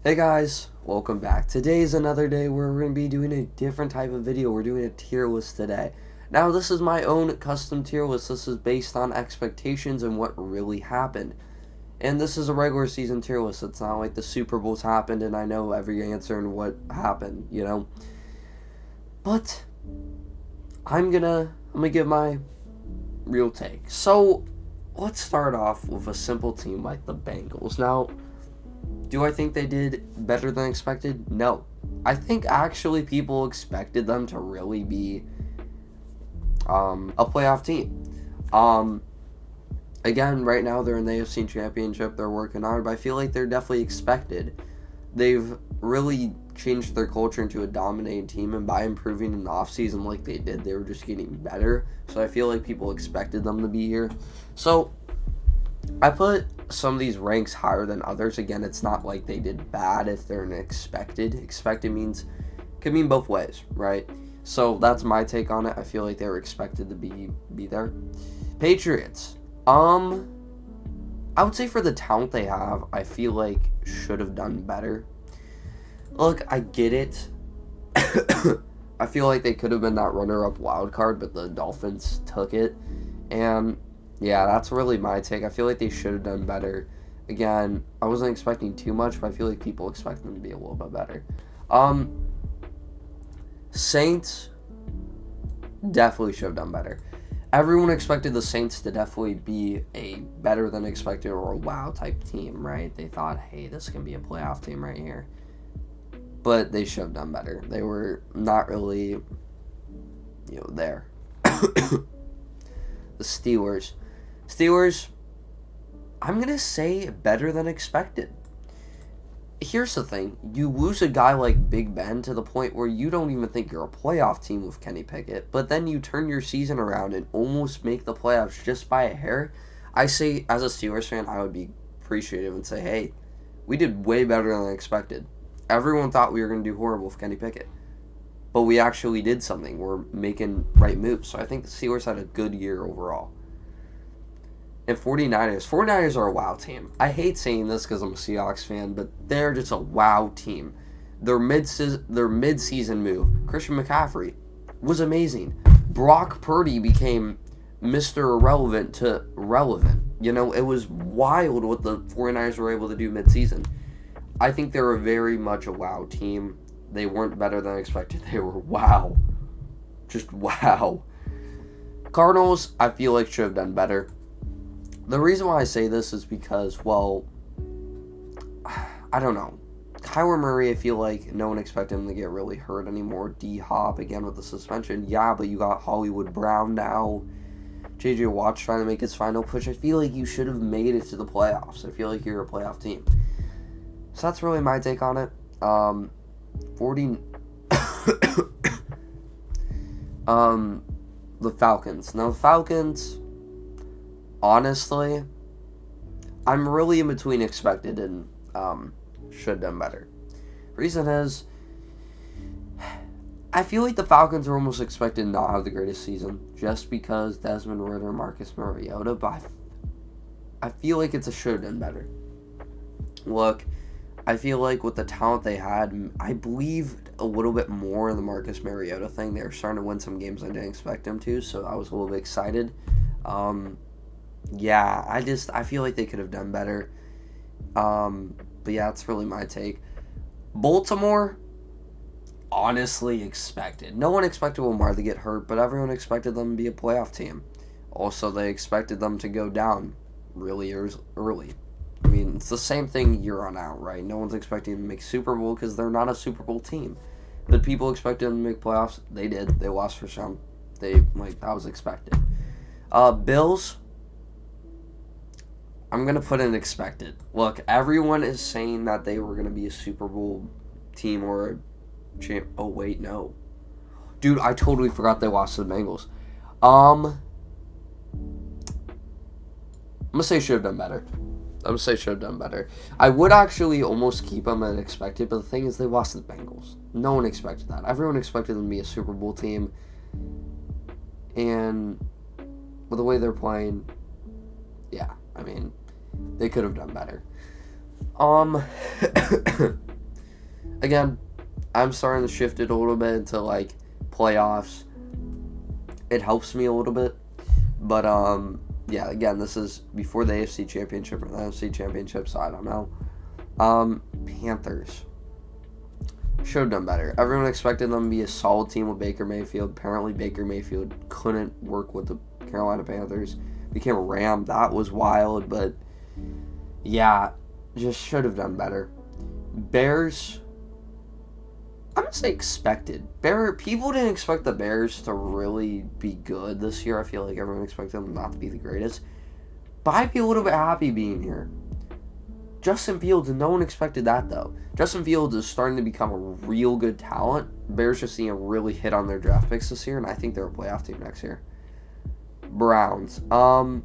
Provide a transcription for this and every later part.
Hey guys, welcome back. Today is another day where we're going to be doing a different type of video. We're doing a tier list today. Now, this is my own custom tier list. This is based on expectations and what really happened. And this is a regular season tier list. It's not like the Super Bowls happened and I know every answer and what happened, you know? But I'm gonna give my real take. So, let's start off with a simple team like the Bengals. Now, do I think they did better than expected? No. I think actually people expected them to really be a playoff team. Again, right now they're in the AFC Championship. They're working hard, but I feel like they're definitely expected. They've really changed their culture into a dominating team, and by improving in the offseason like they did, they were just getting better. So I feel like people expected them to be here. So I put some of these ranks higher than others. Again, it's not like they did bad if they're an expected. Expected could mean both ways, right? So that's my take on it. I feel like they were expected to be there. Patriots. I would say for the talent they have, I feel like should have done better. Look, I get it. I feel like they could have been that runner-up wild card, but the Dolphins took it. And yeah, that's really my take. I feel like they should have done better. Again, I wasn't expecting too much, but I feel like people expect them to be a little bit better. Saints definitely should have done better. Everyone expected the Saints to definitely be a better than expected or a wow type team, right? They thought, hey, this can be a playoff team right here. But they should have done better. They were not really, there. The Steelers. I'm going to say better than expected. Here's the thing. You lose a guy like Big Ben to the point where you don't even think you're a playoff team with Kenny Pickett, but then you turn your season around and almost make the playoffs just by a hair. I say, as a Steelers fan, I would be appreciative and say, hey, we did way better than expected. Everyone thought we were going to do horrible with Kenny Pickett, but we actually did something. We're making right moves. So I think the Steelers had a good year overall. And 49ers are a wow team. I hate saying this because I'm a Seahawks fan, but they're just a wow team. Their mid-season move, Christian McCaffrey, was amazing. Brock Purdy became Mr. Irrelevant to relevant. It was wild what the 49ers were able to do mid-season. I think they're very much a wow team. They weren't better than expected. They were wow. Just wow. Cardinals, I feel like should have done better. The reason why I say this is because, well, I don't know. Kyler Murray, I feel like no one expected him to get really hurt anymore. D-Hop, again, with the suspension. Yeah, but you got Hollywood Brown now. J.J. Watt's trying to make his final push. I feel like you should have made it to the playoffs. I feel like you're a playoff team. So that's really my take on it. The Falcons. Now, the Falcons, honestly, I'm really in between expected and should have done better. Reason is, I feel like the Falcons are almost expected to not have the greatest season just because Desmond Ridder, Marcus Mariota, but I feel like it's a should have done better. Look, I feel like with the talent they had, I believed a little bit more in the Marcus Mariota thing. They were starting to win some games I didn't expect them to, so I was a little bit excited. Yeah, I feel like they could have done better. But yeah, that's really my take. Baltimore, honestly expected. No one expected Lamar to get hurt, but everyone expected them to be a playoff team. Also, they expected them to go down really early. I mean, it's the same thing year on out, right? No one's expecting them to make Super Bowl because they're not a Super Bowl team. But people expected them to make playoffs. They did. They lost for some. That was expected. Bills, I'm going to put in expected. Look, everyone is saying that they were going to be a Super Bowl team or a champ. Oh, wait, no. Dude, I totally forgot they lost to the Bengals. I'm going to say should have done better. I would actually almost keep them at expected, but the thing is they lost to the Bengals. No one expected that. Everyone expected them to be a Super Bowl team. And with the way they're playing, yeah, I mean, they could have done better. Again, I'm starting to shift it a little bit into like playoffs. It helps me a little bit, but yeah. Again, this is before the AFC Championship or the NFC Championship, so I don't know. Panthers should have done better. Everyone expected them to be a solid team with Baker Mayfield. Apparently, Baker Mayfield couldn't work with the Carolina Panthers. Became a Ram. That was wild, but yeah, just should have done better. Bears, I'm going to say expected. People didn't expect the Bears to really be good this year. I feel like everyone expected them not to be the greatest. But I'd be a little bit happy being here. Justin Fields, no one expected that, though. Justin Fields is starting to become a real good talent. Bears just need to really hit on their draft picks this year, and I think they're a playoff team next year. Browns. No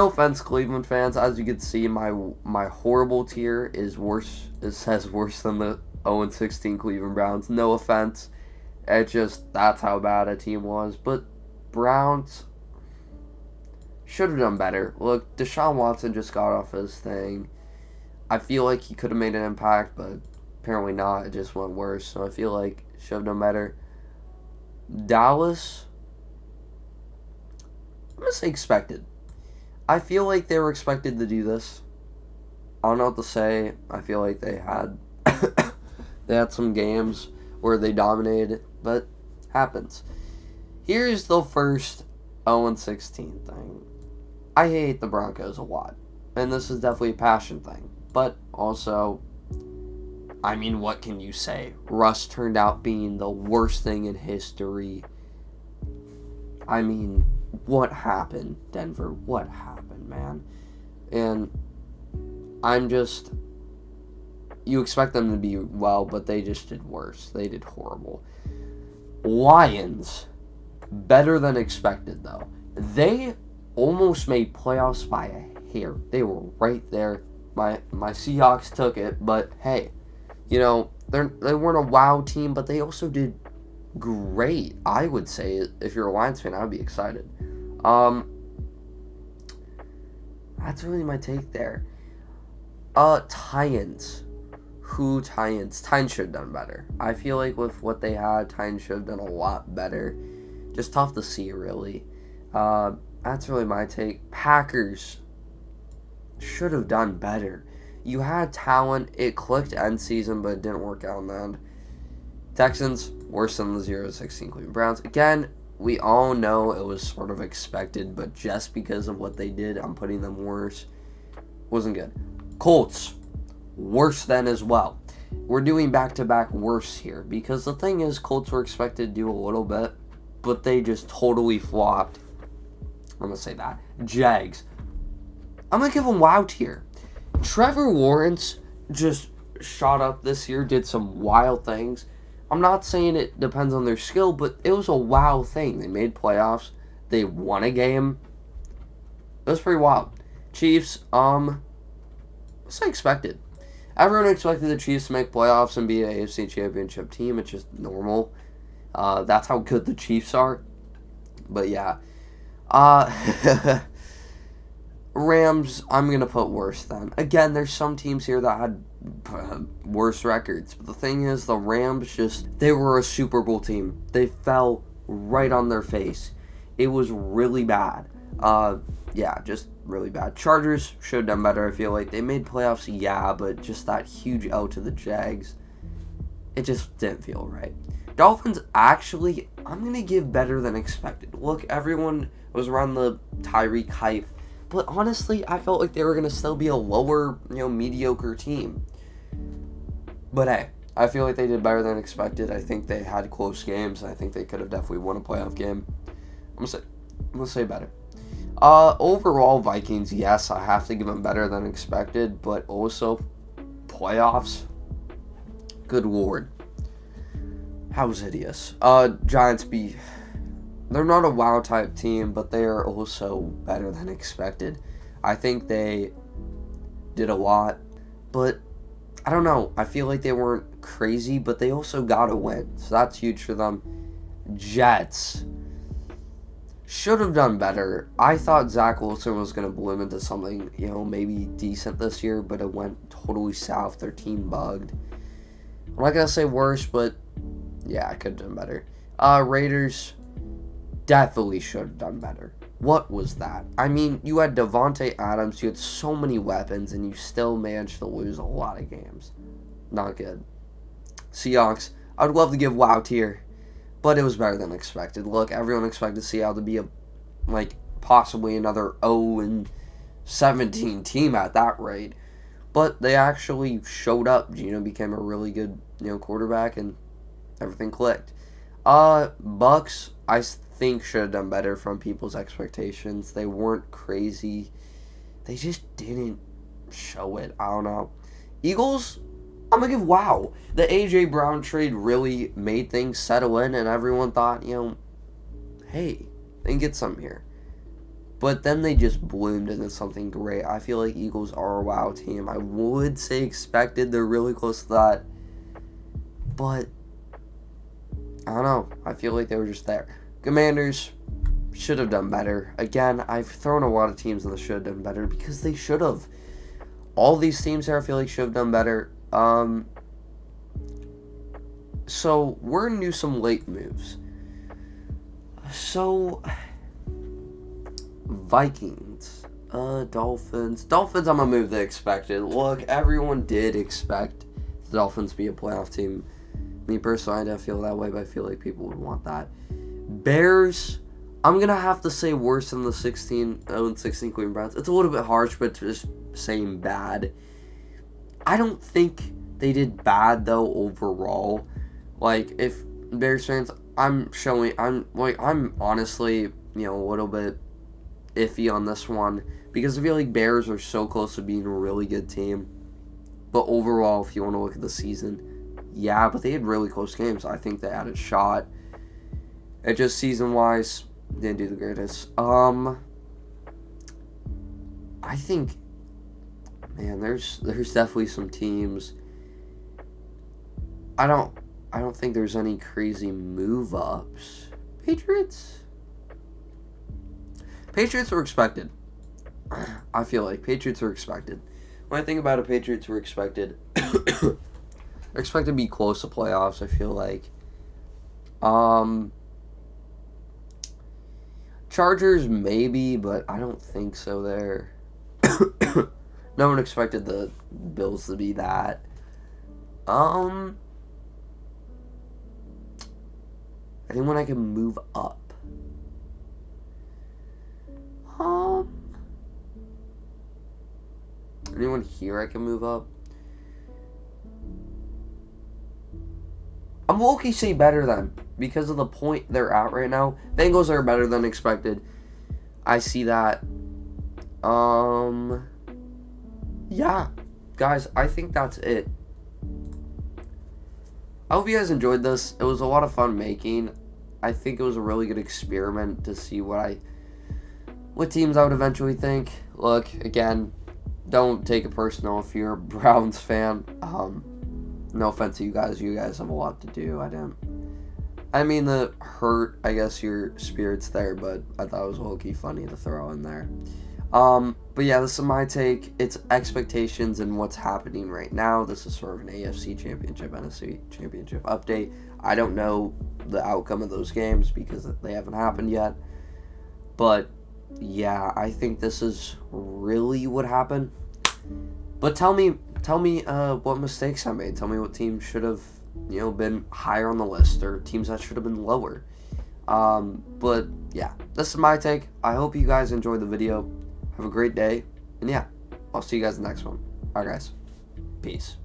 offense, Cleveland fans. As you can see, my horrible tier is worse. It says worse than the 0-16 Cleveland Browns. No offense. That's how bad a team was. But Browns should have done better. Look, Deshaun Watson just got off his thing. I feel like he could have made an impact, but apparently not. It just went worse. So I feel like should have done better. Dallas, I'm going to say expected. I feel like they were expected to do this. I don't know what to say. I feel like they had they had some games where they dominated, but happens. Here's the first 0-16 thing. I hate the Broncos a lot, and this is definitely a passion thing, but also, I mean, what can you say? Russ turned out being the worst thing in history. I mean, what happened, Denver? What happened, man? And you expect them to be well, but they just did worse. They did horrible. Lions, better than expected, though. They almost made playoffs by a hair. They were right there. My Seahawks took it, but hey, they weren't a wow team, but they also did great. I would say, if you're a Lions fan, I would be excited. That's really my take there. Titans. Titans should have done better. I feel like with what they had, Titans should have done a lot better. Just tough to see, really. That's really my take. Packers should have done better. You had talent. It clicked end season, but it didn't work out in the end. Texans, worse than the 0-16 Cleveland Browns. Again, we all know it was sort of expected, but just because of what they did, I'm putting them worse. Wasn't good. Colts, worse than as well. We're doing back-to-back worse here, because the thing is, Colts were expected to do a little bit, but they just totally flopped. I'm going to say that. Jags. I'm going to give them wow tier. Trevor Lawrence just shot up this year, did some wild things. I'm not saying it depends on their skill, but it was a wow thing. They made playoffs. They won a game. It was pretty wild. Chiefs, what's expected? Everyone expected the Chiefs to make playoffs and be an AFC Championship team. It's just normal. That's how good the Chiefs are. But yeah. Rams, I'm going to put worse than. Again, there's some teams here that had worse records. But the thing is, the Rams they were a Super Bowl team. They fell right on their face. It was really bad. Yeah, just really bad. Chargers should have done better, I feel like. They made playoffs, yeah, but just that huge out to the Jags, it just didn't feel right. Dolphins, actually, I'm going to give better than expected. Look, everyone was around the Tyreek hype, but honestly, I felt like they were going to still be a lower, mediocre team. But hey, I feel like they did better than expected. I think they had close games. I think they could have definitely won a playoff game. I'm going to say better. Overall, Vikings, yes, I have to give them better than expected, but also, playoffs, good lord. How was hideous. Giants, they're not a wow type team, but they are also better than expected. I think they did a lot, but I don't know. I feel like they weren't crazy, but they also got a win, so that's huge for them. Jets should have done better. I thought Zach Wilson was going to bloom into something, maybe decent this year, but it went totally south. Their team bugged. I'm not going to say worse, but yeah, I could have done better. Raiders definitely should have done better. What was that? I mean, you had Devontae Adams, you had so many weapons, and you still managed to lose a lot of games. Not good. Seahawks, I would love to give WoW tier, but it was better than expected. Look, everyone expected Seattle to be possibly another 0-17 team at that rate. But they actually showed up. Gino became a really good, quarterback, and everything clicked. Bucks, I think should have done better from people's expectations. They weren't crazy. They just didn't show it. I don't know. Eagles, I'm going to give wow. The A.J. Brown trade really made things settle in, and everyone thought, hey, they can get something here. But then they just bloomed into something great. I feel like Eagles are a wow team. I would say expected. They're really close to that. But I don't know. I feel like they were just there. Commanders should have done better. Again, I've thrown a lot of teams in the should have done better because they should have. All these teams here I feel like should have done better. So we're going to do some late moves. So Vikings, Dolphins. Dolphins, I'm going to move the expected. Look, everyone did expect the Dolphins to be a playoff team. Me personally, I don't feel that way, but I feel like people would want that. Bears, I'm going to have to say worse than the 16 Cleveland Browns. It's a little bit harsh, but just saying bad. I don't think they did bad, though, overall. If Bears fans, I'm honestly, a little bit iffy on this one because I feel like Bears are so close to being a really good team. But overall, if you want to look at the season, yeah, but they had really close games. I think they had a shot. It just season-wise, didn't do the greatest. I think, man, there's definitely some teams. I don't think there's any crazy move-ups. Patriots were expected. I feel like Patriots were expected. When I think about it, Patriots were expected. They're expected to be close to playoffs, I feel like. Chargers, maybe, but I don't think so there. No one expected the Bills to be that. Anyone I can move up? Anyone here I can move up? I'm low-key say better than, because of the point they're at right now. Bengals are better than expected. I see that. Yeah. Guys, I think that's it. I hope you guys enjoyed this. It was a lot of fun making. I think it was a really good experiment to see what teams I would eventually think. Look, again, don't take it personal if you're a Browns fan. No offense to you guys. You guys have a lot to do. I mean to hurt, I guess, your spirits there, but I thought it was low-key funny to throw in there. But yeah, this is my take. It's expectations and what's happening right now. This is sort of an AFC Championship, NFC Championship update. I don't know the outcome of those games because they haven't happened yet. But yeah, I think this is really what happened. But tell me what mistakes I made. Tell me what teams should have, been higher on the list, or teams that should have been lower. But yeah, this is my take. I hope you guys enjoyed the video. Have a great day, and yeah, I'll see you guys in the next one. Alright, guys, peace.